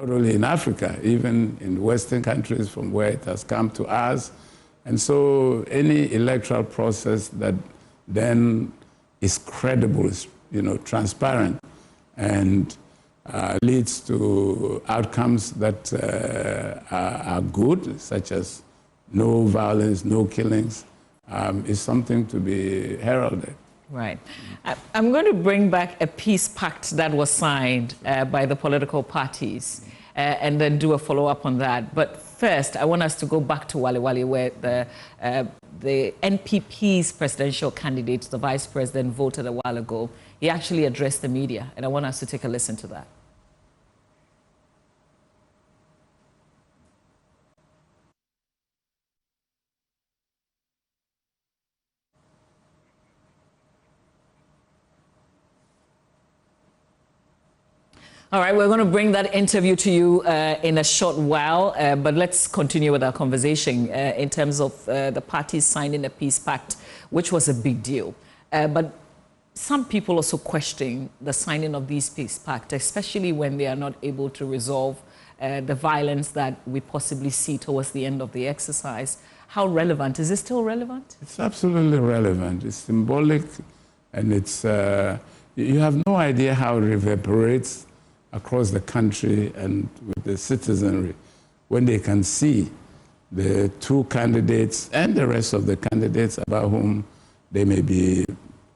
not only in Africa, even in Western countries from where it has come to us. And so any electoral process that then is credible, is, transparent, and leads to outcomes that are good, such as no violence, no killings, is something to be heralded. Right. I'm going to bring back a peace pact that was signed by the political parties and then do a follow-up on that. But first, I want us to go back to Wale Wale, where the NPP's presidential candidate, the vice president, voted a while ago. He actually addressed the media, and I want us to take a listen to that. All right, we're going to bring that interview to you in a short while, but let's continue with our conversation in terms of the parties signing a peace pact, which was a big deal. But some people also question the signing of these peace pacts, especially when they are not able to resolve the violence that we possibly see towards the end of the exercise. How relevant? Is it still relevant? It's absolutely relevant. It's symbolic, and it's you have no idea how it reverberates across the country and with the citizenry when they can see the two candidates and the rest of the candidates about whom they may be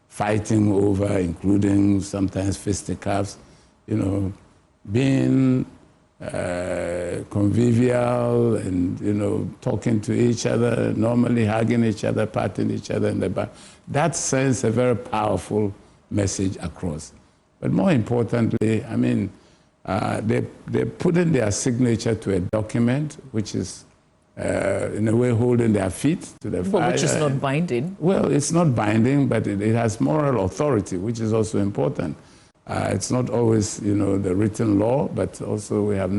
fighting over, including sometimes fisticuffs, being convivial and, talking to each other, normally hugging each other, patting each other in the back. That sends a very powerful message across. But more importantly, they put in their signature to a document which is, in a way, holding their feet to the fire. Which is not binding. Well, it's not binding, but it has moral authority, which is also important. It's not always, the written law, but also we have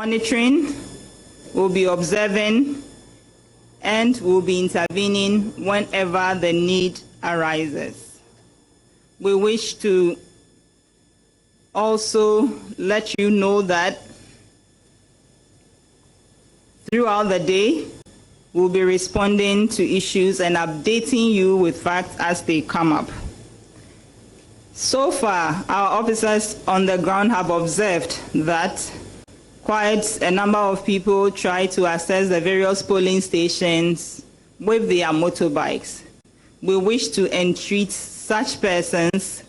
Monitoring, we'll be observing, and we'll be intervening whenever the need arises. We wish to also let you know that throughout the day, we'll be responding to issues and updating you with facts as they come up. So far, our officers on the ground have observed that quite a number of people try to access the various polling stations with their motorbikes. We wish to entreat such persons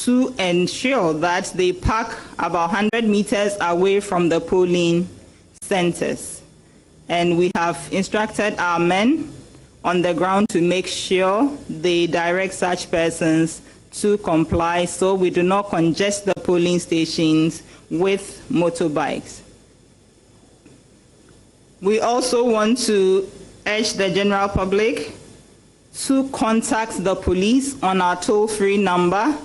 to ensure that they park about 100 meters away from the polling centers. And we have instructed our men on the ground to make sure they direct such persons to comply so we do not congest the polling stations with motorbikes. We also want to urge the general public to contact the police on our toll-free number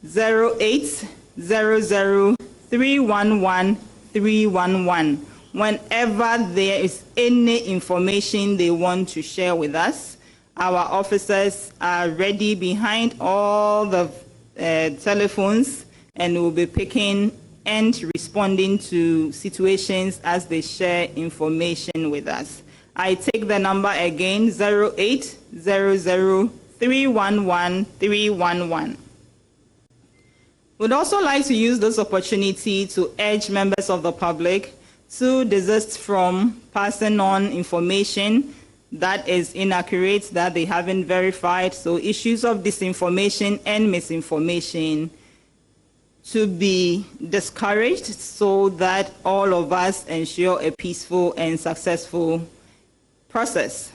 0800-311-311 whenever there is any information they want to share with us. Our officers are ready behind all the telephones and will be picking and responding to situations as they share information with us. I take the number again, 0800-311-311. We'd also like to use this opportunity to urge members of the public to desist from passing on information that is inaccurate, that they haven't verified. So issues of disinformation and misinformation to be discouraged so that all of us ensure a peaceful and successful process.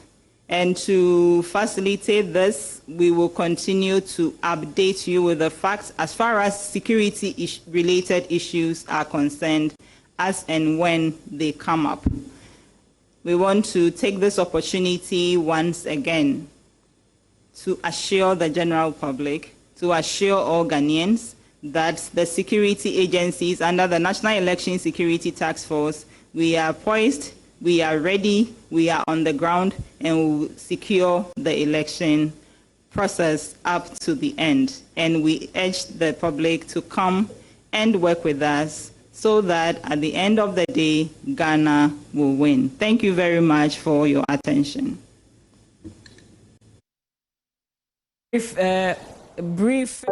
And to facilitate this, we will continue to update you with the facts as far as security-related issues are concerned, as and when they come up. We want to take this opportunity once again to assure the general public, to assure all Ghanaians that the security agencies under the National Election Security Task Force, we are poised, we are ready, we are on the ground, and we will secure the election process up to the end. And we urge the public to come and work with us so that at the end of the day, Ghana will win. Thank you very much for your attention. Brief.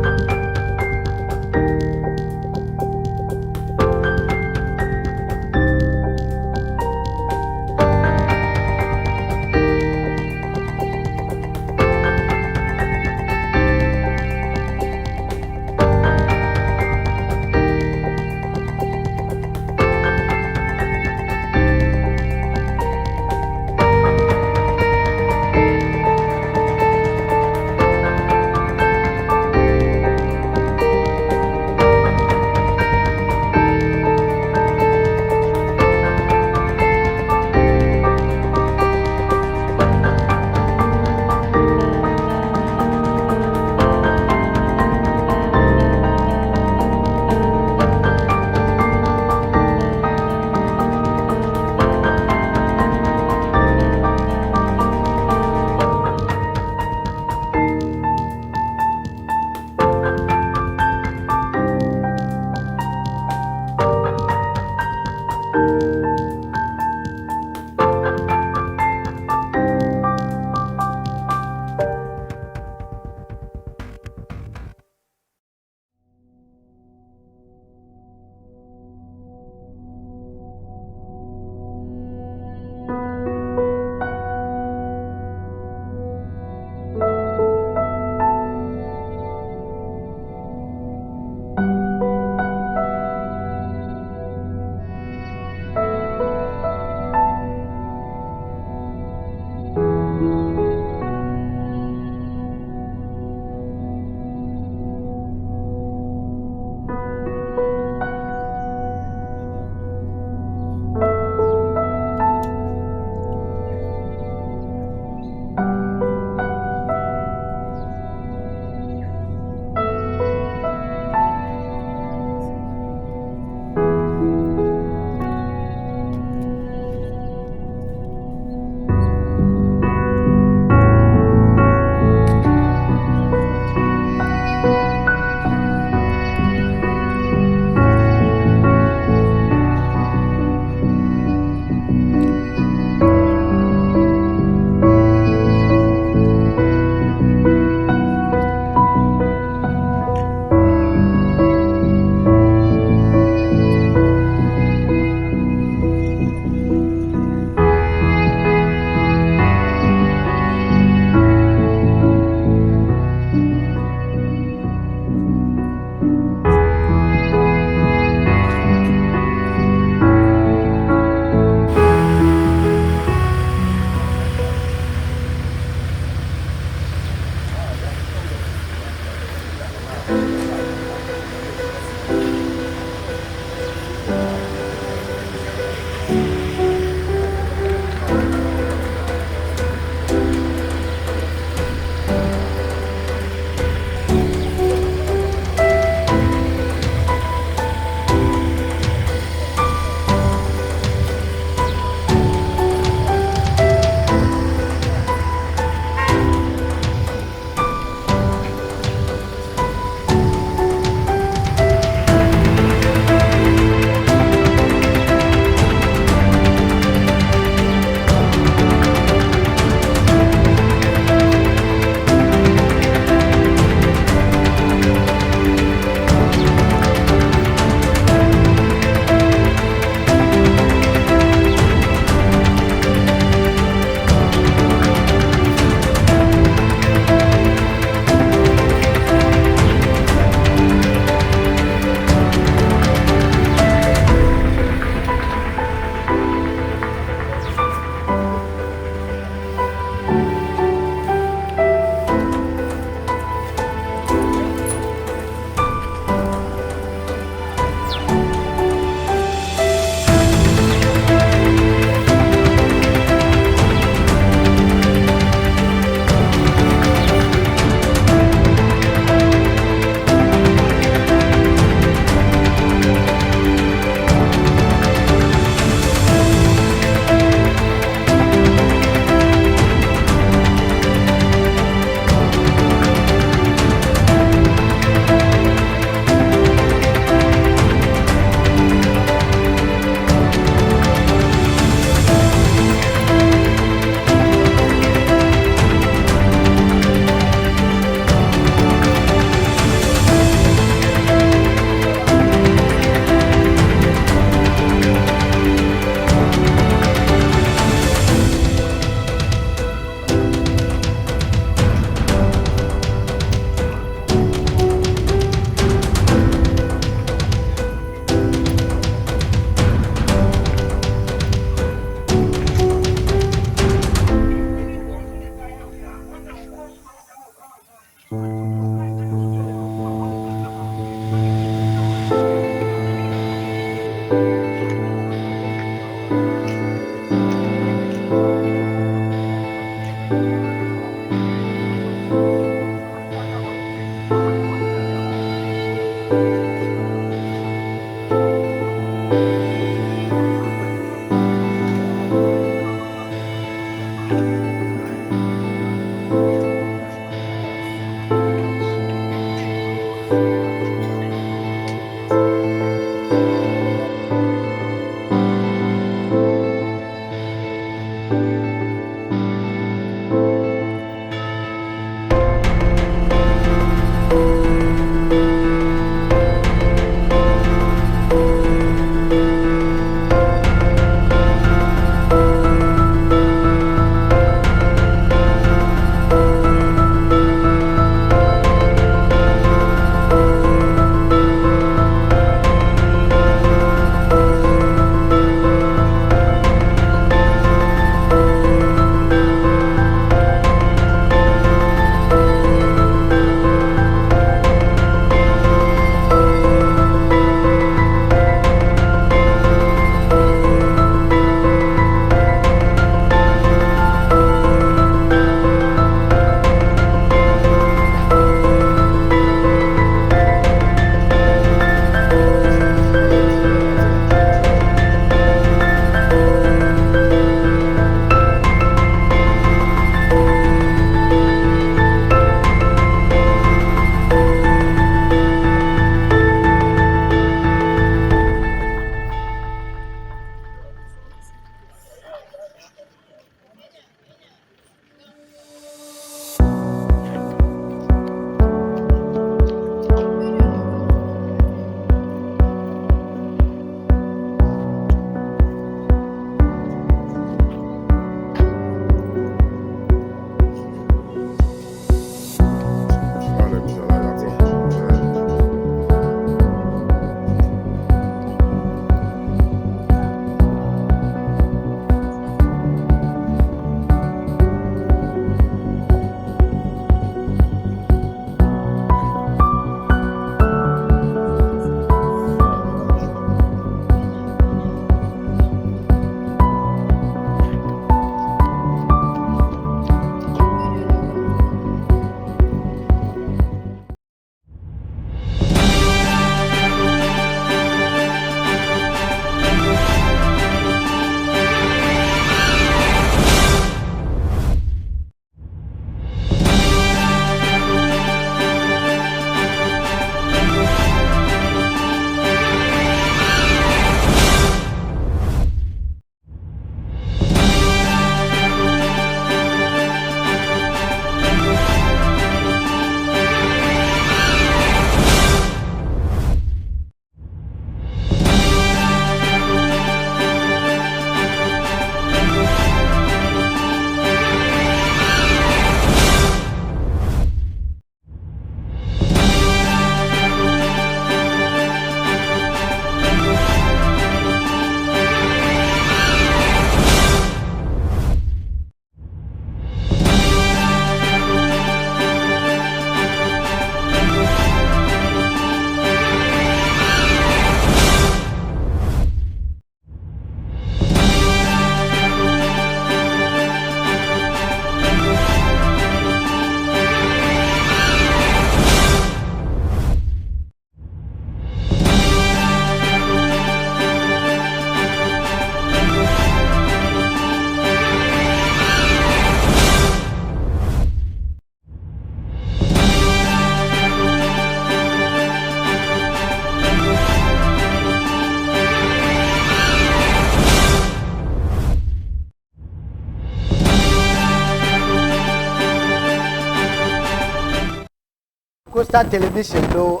Coastal Television do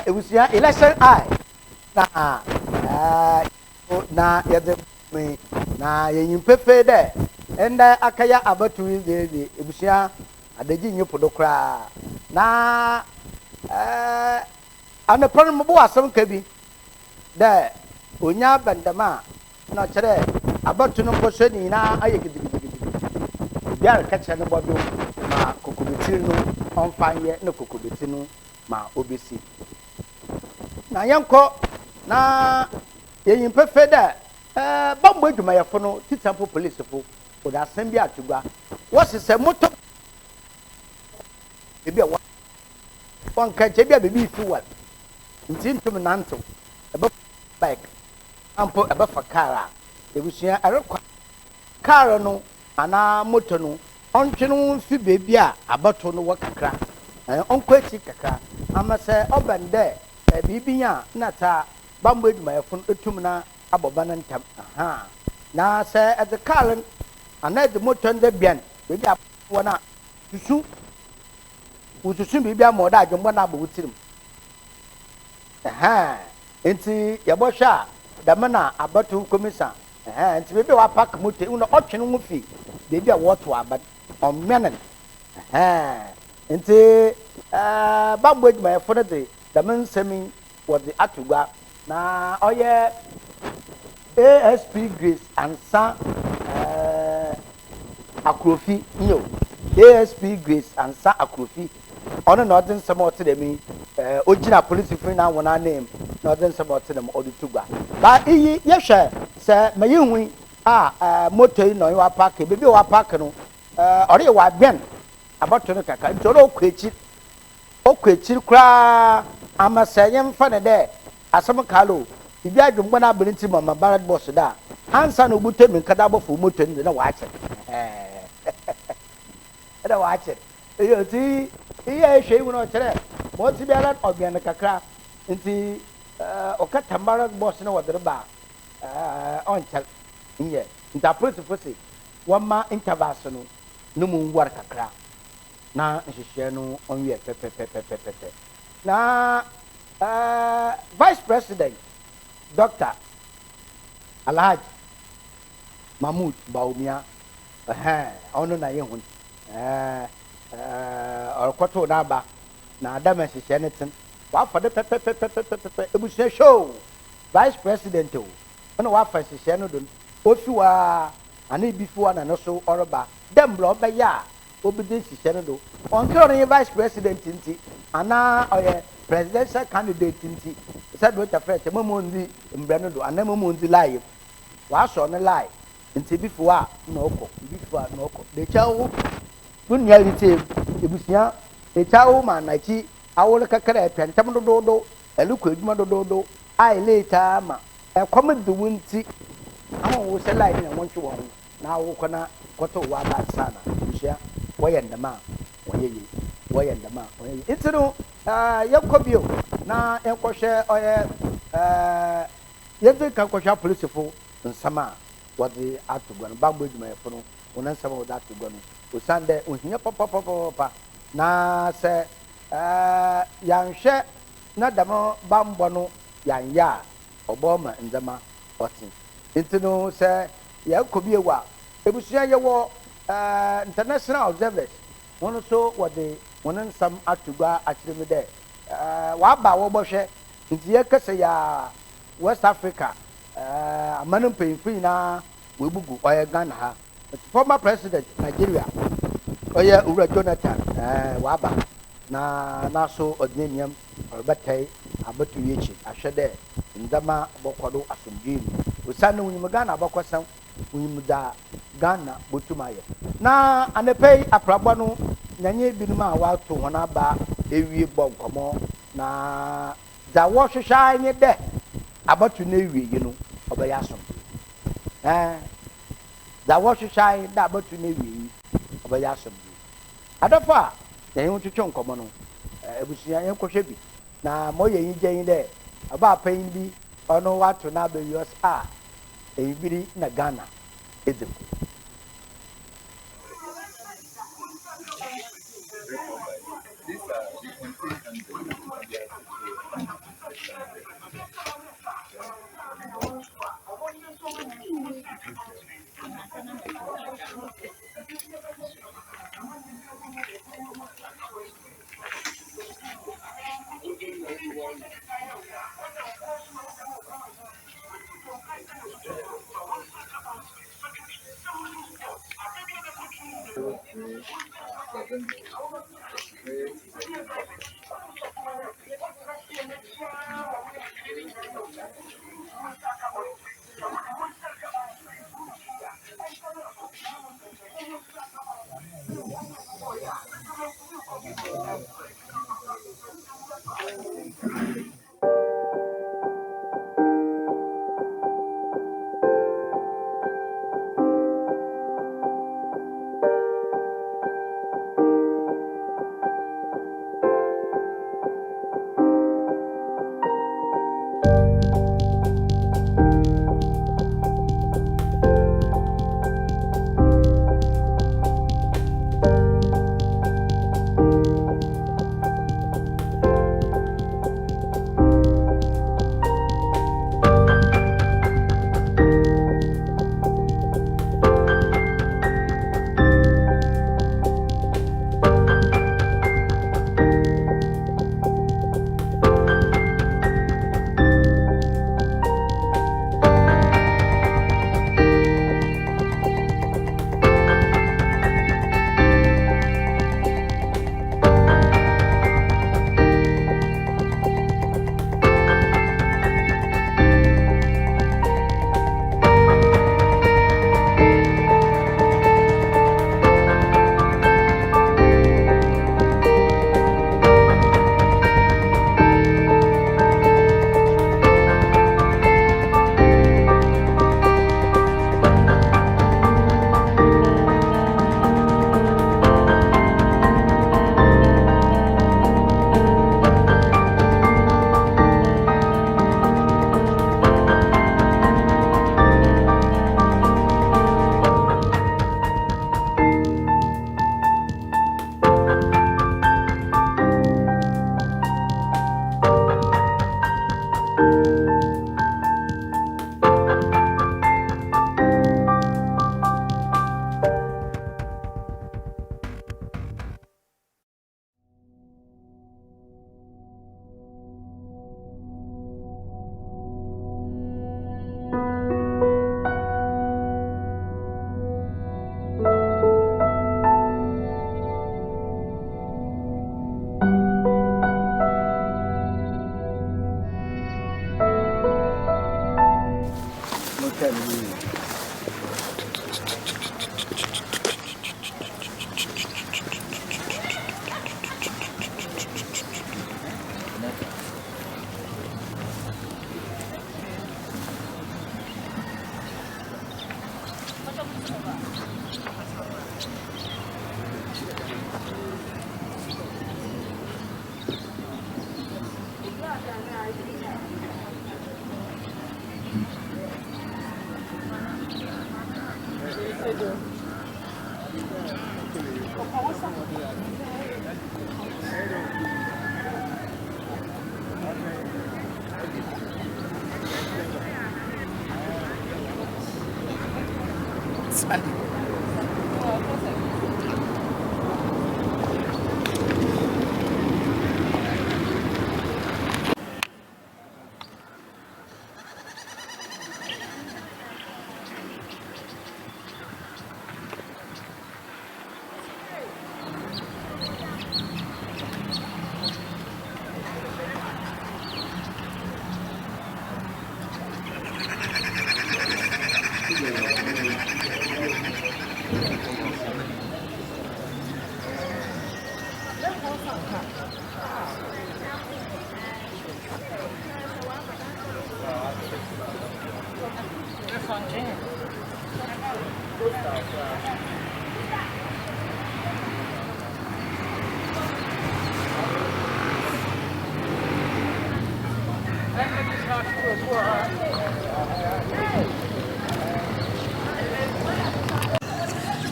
it was election eye na yede me na yin pepe de enda akaya abatu de ebusia adaji nyi podo kra na anapon mo bo asem ka bi de onya bandama na kire abatu no boso ni na aye gidigidi biar ka kire no bodo ma kokobeti no onfanye na kokobeti no ma obesi na yanko na yin pefe da bambo adwuma yefo no titampo police fo o da asem bi atugwa wo sese moto ebi a won ka je bi a bebi fi wa ntintum nanto ebe bike ampo ebe fa car ebusua arekwa car no ana moto no ontwe no fi bebi a abato no wakakra onkwa echi kakra amase obende bibinya nata bambo adwuma yefo etum na aboba na ntam aha na se at the car ana the motor nda bian bebi wona susu ususu bebi amoda adwombo na abowutirim aha enti yabo hwa damana abatu komisa aha enti bebi wa park motor una otwene ho fi bebi a woto abad ommenen aha enti bambo adwuma yefo no de damen semi wodi atugwa na oye ASP Grace Ansa Akrofi nyo ASP Grace Ansa Akrofi ono na odin some ot dem ogina police free na wona name na odin some ot dem odutugwa ba iyi yehwe se mayihu moto yi no wa park bebi wa park no ore wa ben abato no kaka ntoro okwechi kra amasayem fa ne de asem kalo ibi adwumbo na abrinti mama barad boss da ansa no bute min kada bofo moto ni na waache da waache yo ti iya shewu no chere mo ti biara obian kakra nti okata barad boss na wodreba onchal nye interpret fosi wama intervals no numu war kakra na nhihye no onwe pepepepepepe na Vice President Dr. Alhaji Mahmoud Baumia ono na yehun orkoto na ba na adama hihye netin wa fa de pepepepepepe ebusia show Vice President o ono wa fa hihye no don ofi wa ana bifu wa na no so oroba dem bro be ya obidi hihye no do onke ono Vice President nti ana oye presidential candidate nti said what a fresh momondi mbrano do ana momondi live wa so no live nti before no ko de chawo dunya rite ebusia de chawo ma na chi awol kakara pentam do eluko eduma do ai later ma e komedi wunti awon wo se live na wonche won na wo kona koto wa ba sana busia woyenda ma woyenda ma itino yakobio na enkohwe oye yede kan kohwa police fo nsama wodi atugwan bambo eduma yefo no wona nsama wodi atugwan osande ohia papa na se yanhwe na damo bambo no yanya oboma ndama otin intino se yakobio wa ebusuya yewo international observers wono so wodi wona nsam atugwa akireme de wa ba wo bohwe nti ye kese ya West Africa amanu pemfi na webugu oye Ghana ha former president Nigeria oye Ura Jonathan wa ba na so odneniam obatai abatu yechi ahwede ndama bokwado asomdwem usane unyim Ghana bakwasan unyim da Ghana botumaye na anepei aprabo no nyanye binuma wato hona ba ewie bonkomo na da wo hwehwa nye de abatu na ewie yi no obeya so da wo hwehwa da abatu na ewie yi obeya so adafa nyanye twetwe nkomo no ebusia yenkohwe bi na moye yin gyen de aba pan bi ono wato na ba US eyibiri na Ghana edem These are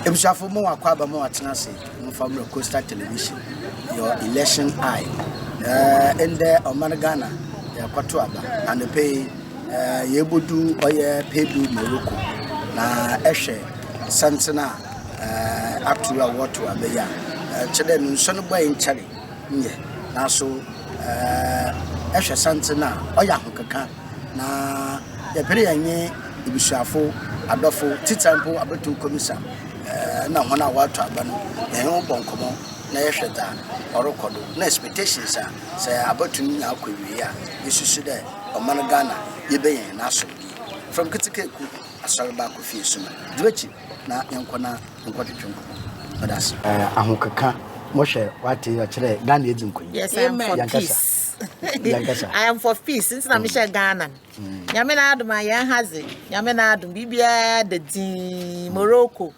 Ebushafo mo akwa ba mo atena se mo family Coastal Television your election eye. In the Oman Ghana, Kwatuaba, and the pay Yebudu or Pedu Morocco. Na Eshe Santana up to a water abeya. Children, son of in Charlie. Now so Eshe Santana, Oyahukaka. Na the Perianye, Ibishafo, Adolfo, Titampo, Abetu Commission. Na wana watu abano na yon bon komo na yehweda orokodo na expectations a say abatuni akwawi a yesusu de omana Ghana yebeyen na so from kitikeku asore ba ko fie suma duachi na yenkona nkotwetwenko odas ahokaka mo hwe wate ya kire Ghana edi nkoni. Yes, I am for peace. I am for peace since na me share Ghana. Nyame na aduma ya haze nyame na adum bibia de di Morocco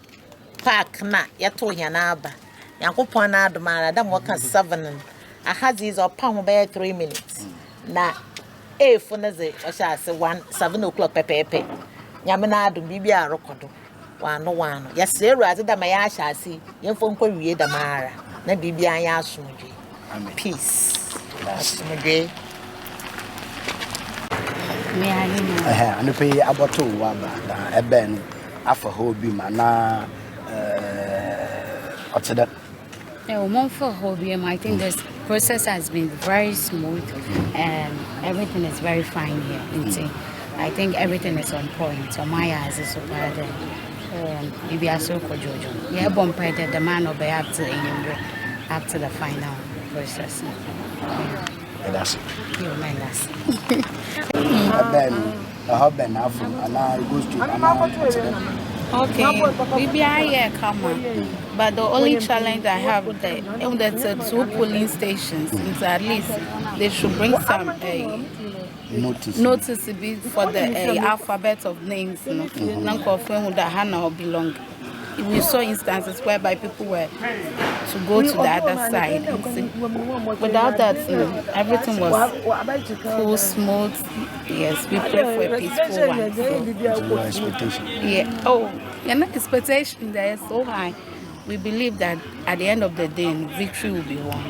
park na yato yanaba yankopon na adumara da mo ka 7 ahazi is up ho by 3 minutes na for na ze o sha se 7 o'clock pepepe nyame na adum bibia arokodo wano yes eruade da ma ya sha se yemfo nkwa wie da mara na bibia ya asomdwe peace asomdwe me ani anu pe aboto wa ba na eben afa ho bi ma na I think this process has been very smooth and everything is very fine here. I think everything is on point. So my eyes is super there. Maybe I saw Jojo. Yeah, bumped the man will be up to the final process. That's it. You mind us. Ben and I goes to okay, maybe I come on. But the only challenge I have there, that's 2 polling stations, so at least they should bring some notice for the alphabet of names. Not confirm that Hannah belong. We saw instances whereby people were to go to the other side. Without that, everything was full smooth. Yes, we pray for a peaceful one. So, yeah. Oh, and the expectation there is so high. We believe that at the end of the day, victory will be won.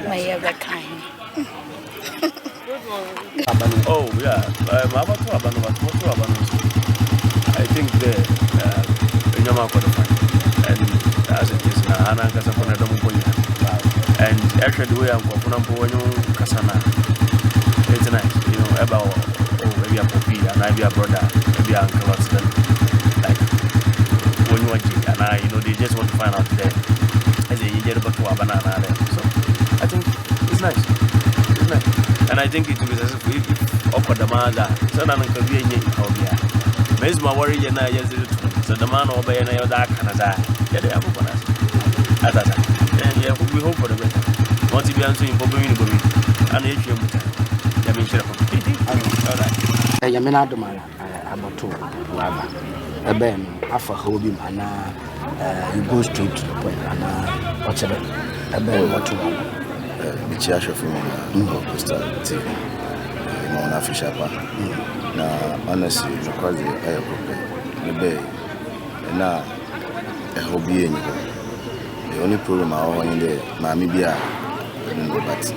May ever kind. Oh yeah, I think the and as it is now, and actually we are going to Kasana. It's nice, you know, about maybe a puppy and I be a brother, maybe an uncle, like when you and you know, they just want to find out there as a year about to a banana. So I think it's nice. It's nice. And I think it is as if awkward the mother, so none can be in Miss my worry, and I just so the man over in that Canada. Yeah, they have open us. At that time, yeah, we hope for the better. Not to be answering for being and if you have been sure of it. Yamina Domara, about 2 a ben, Alpha Hobby, and you go straight to the point, and whatever. A ben, what to the church of Costa TV, Mona Fisher. Now, honestly, because the bay, now a hobby. The only problem I want in the Mamibia, I don't know, but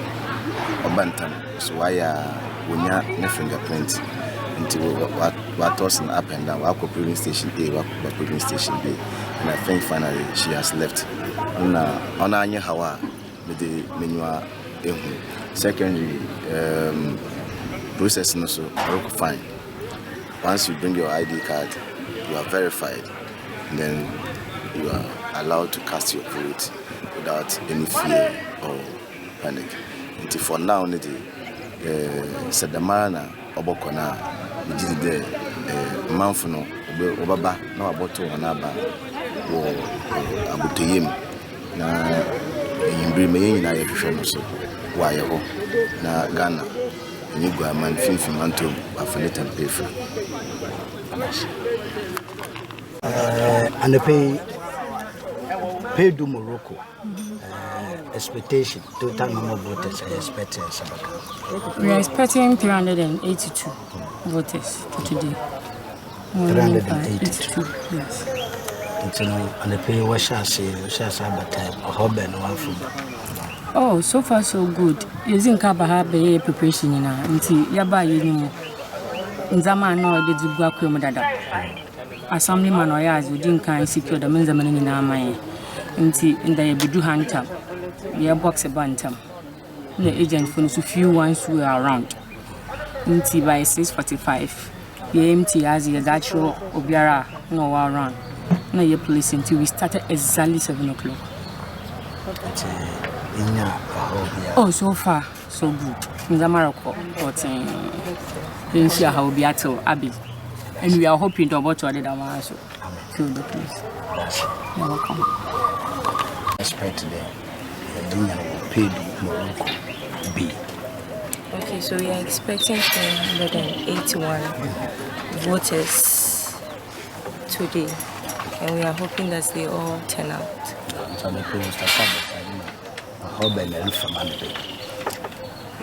Obantam, so why when you have no fingerprint into what was up and down, walk polling station A, walk polling station B, and I think finally she has left. On Anya Hawa, with the menu. Secondly, process also fine. Once you bring your ID card, you are verified, and then you are allowed to cast your vote without any fear or panic. Until for now, Sedamana Obokona, we did the Manfuno, Obaba, no about to Anaba, or Abutayim. Now, in Brimain, I have so why na Ghana, and you go a man, Finfimanto, Afanet and pay for. And the pay do Morocco. Expectation, total number of voters are expecting. We are expecting 382 voters for today. 382, yes. nti no anapɛ wɔhyɛ ase abata ɔhɔ no wafo. Oh, so far so good. Using Kabaha be preparation in nti yaba yenu. Nzama no de dibwa kwemu dada. Assemblyman oyaz within kan secure the men zaman nyina man. Nti nda ye bedu hanta. Ye box bantam. The agent for so few ones who are around. Nti by 6:45. Ye empty as ye actual obiara no around. No ye police until we started exactly 7 o'clock. Oh, so far, so good. In the Morocco, but in see how we are to Abby. And we are hoping to about to other than also fill the place. You're welcome. Expect today, dinner will pay Morocco B. Okay, so we are expecting 381 voters today, and we are hoping that they all turn out. So the police are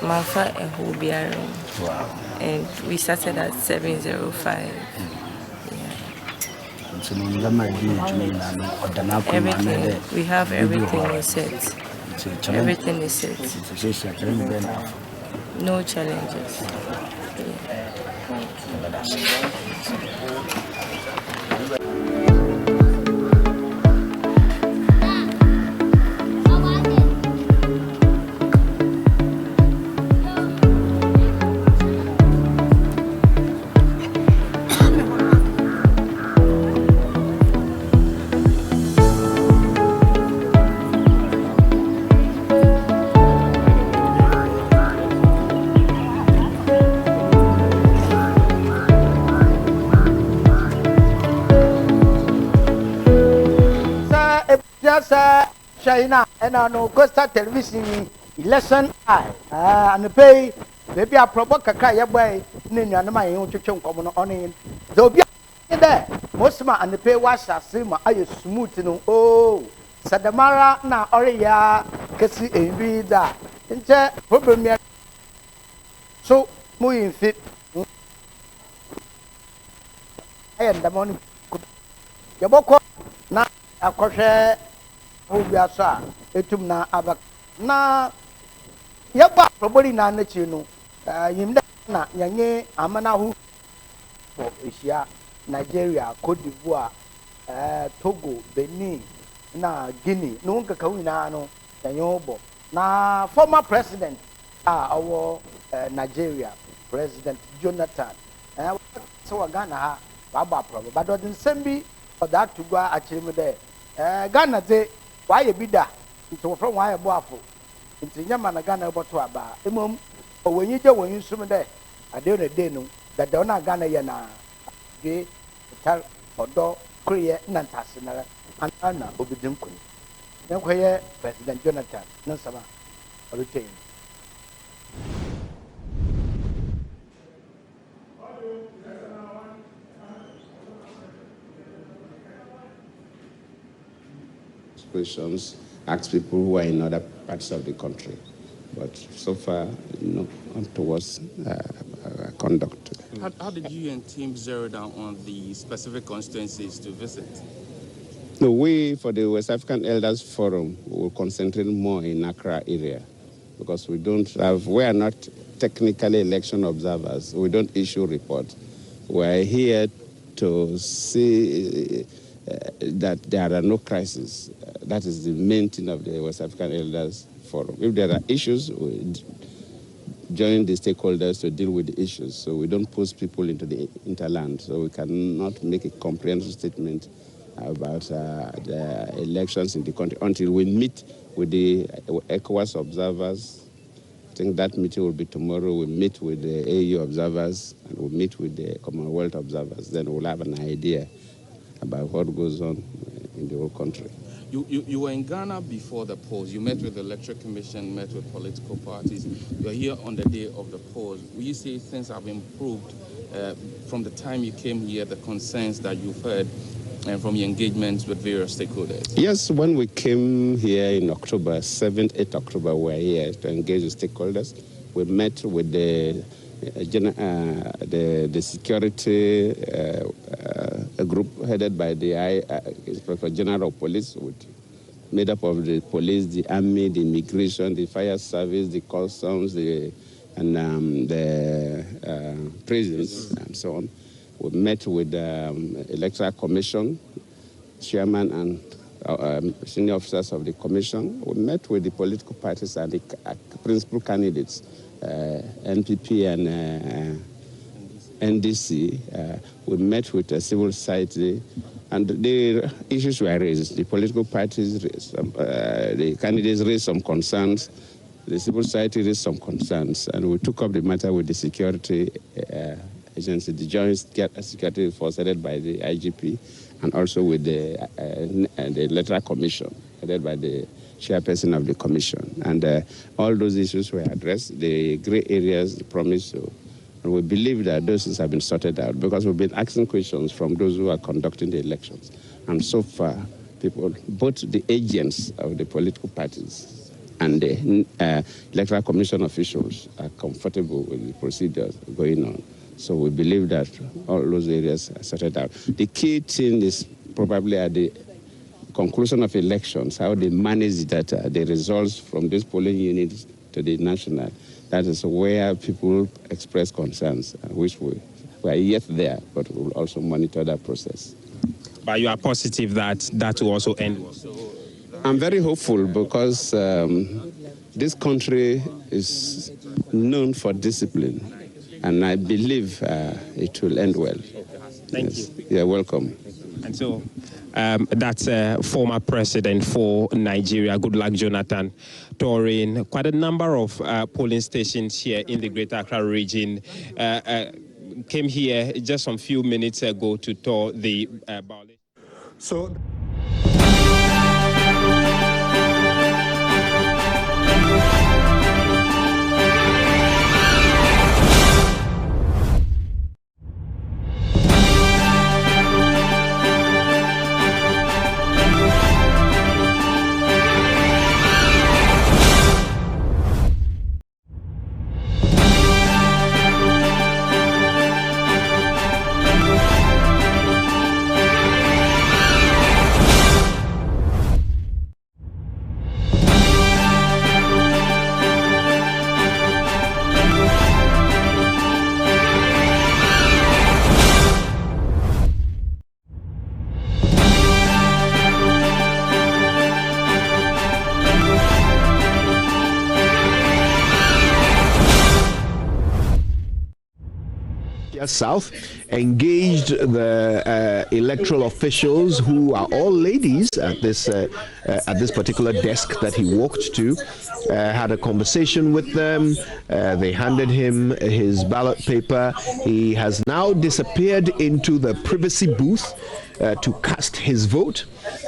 Mafa and Hobiarum. Wow. And we started at 7:05. Everything. We have everything is set. Everything is set. No challenges. China and no Costa Television election and pay maybe a proper kaya boy Nina my own chicken common on in the there most man and the pay was a sim I smooth no oh Sadamara na Oria Cassie and read that in problem so moving fit I am the morning Yaboko na a crochet Obiasa etum na abak na yaba probably na nachi no yimda na yanye amana hu for Asia Nigeria Cote d'Ivoire Togo Benin na Guinea no nka kawu na no yanyobo na former president our Nigeria President Jonathan so Ghana ha baba problem but odin sembi for that to go actually there Ghana dey why you be that? It's from why a boafo. It's in Yamana Ghana about to aba. Emum, or when you do when you swim there, I don't know that Donna Ghana yana. Gay, tell or dog, Korea, Nantasina, and Anna Obidunkun. Then where President Jonathan, no sama, or retain. Questions, ask people who are in other parts of the country. But so far, no towards conduct. How did you and team zero down on the specific constituencies to visit? No, we, for the West African Elders Forum, will concentrate more in Accra area because we are not technically election observers. We don't issue reports. We are here to see that there are no crises. That is the main thing of the West African Elders Forum. If there are issues, we join the stakeholders to deal with the issues. So we don't push people into the interland. So we cannot make a comprehensive statement about the elections in the country until we meet with the ECOWAS observers. I think that meeting will be tomorrow. We'll meet with the AU observers and we'll meet with the Commonwealth observers. Then we'll have an idea about what goes on in the whole country. You were in Ghana before the polls. You met with the Electoral Commission, met with political parties. You're here on the day of the polls. Will you say things have improved from the time you came here, the concerns that you've heard from your engagements with various stakeholders? Yes, when we came here in October, 7th, 8th October, we were here to engage with stakeholders. We met with the security a group headed by the Inspector General of Police, made up of the police, the army, the immigration, the fire service, the customs, the prisons, and so on. We met with the Electoral Commission, chairman and senior officers of the commission. We met with the political parties and the principal candidates, NPP and NDC. We met with the civil society, and the issues were raised. The political parties raised the candidates raised some concerns. The civil society raised some concerns, and we took up the matter with the security agency, the Joint Security Force headed by the IGP, and also with the Electoral Commission headed by the chairperson of the commission. And all those issues were addressed. The gray areas promised to. And we believe that those things have been sorted out because we've been asking questions from those who are conducting the elections. And so far, people, both the agents of the political parties and the Electoral Commission officials are comfortable with the procedures going on. So we believe that all those areas are sorted out. The key thing is probably at the conclusion of elections, how they manage the data, the results from these polling units to the national. That is where people express concerns, which we are yet there, but we will also monitor that process. But you are positive that that will also end? I'm very hopeful because this country is known for discipline, and I believe it will end well. Thank you. You're welcome. And so that's former president for Nigeria, Goodluck Jonathan, touring quite a number of polling stations here in the Greater Accra region. Came here just some few minutes ago to tour the ballot. So. South engaged the electoral officials, who are all ladies, at this particular desk that he walked to. Had a conversation with them. They handed him his ballot paper. He has now disappeared into the privacy booth to cast his vote.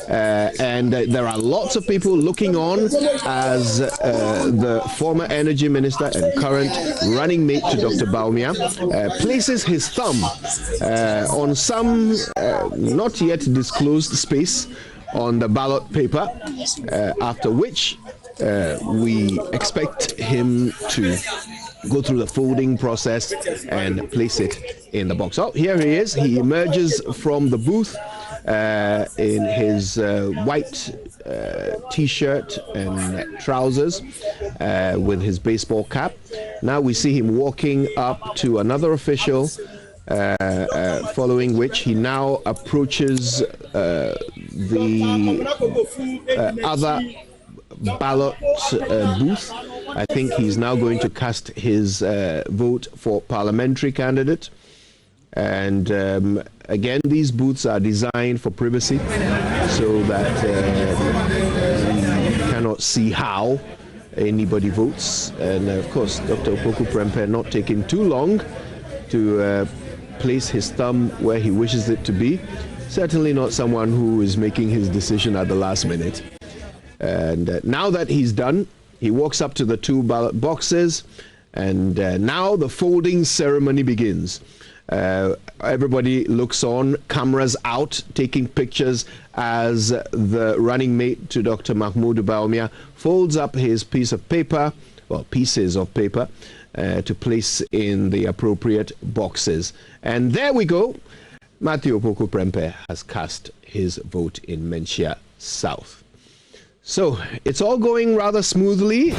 And there are lots of people looking on as the former energy minister and current running mate to Dr. Bawumia places his thumb on some not yet disclosed space on the ballot paper, after which we expect him to go through the folding process and place it in the box. Oh, here he is. He emerges from the booth in his white t-shirt and trousers with his baseball cap. Now we see him walking up to another official, following which he now approaches the other ballot booth. I think he's now going to cast his vote for parliamentary candidate. And again, these booths are designed for privacy, so that we cannot see how anybody votes. And of course, Dr. Opoku Prempeh not taking too long to place his thumb where he wishes it to be. Certainly not someone who is making his decision at the last minute. And now that he's done, he walks up to the two ballot boxes, and now the folding ceremony begins. Everybody looks on, cameras out, taking pictures as the running mate to Dr. Mahmoud Bawumia folds up his piece of paper, well, pieces of paper, to place in the appropriate boxes. And there we go. Matthew Opoku Prempeh has cast his vote in Menchia South. So it's all going rather smoothly.